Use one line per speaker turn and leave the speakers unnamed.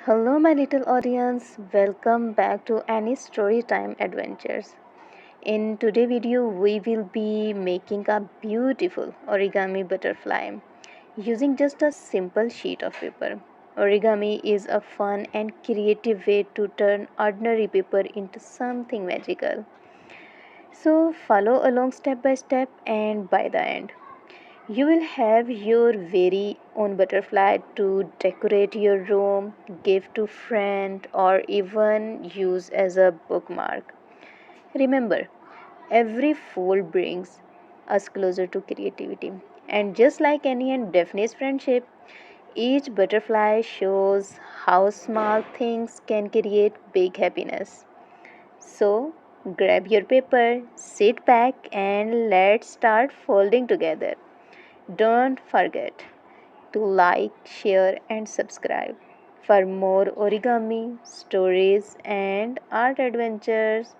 Hello, my little audience. Welcome back to Aney's Storytime Adventures. In today's video, we will be making a beautiful origami butterfly using just a simple sheet of paper. Origami is a fun and creative way to turn ordinary paper into something magical. So, follow along step by step, and by the end, you will have your very own butterfly to decorate your room, give to friend, or even use as a bookmark. Remember, every fold brings us closer to creativity. And just like Annie and Defnie's friendship, each butterfly shows how small things can create big happiness. So, grab your paper, sit back, and let's start folding together. Don't forget to like, share, and subscribe for more origami stories and art adventures.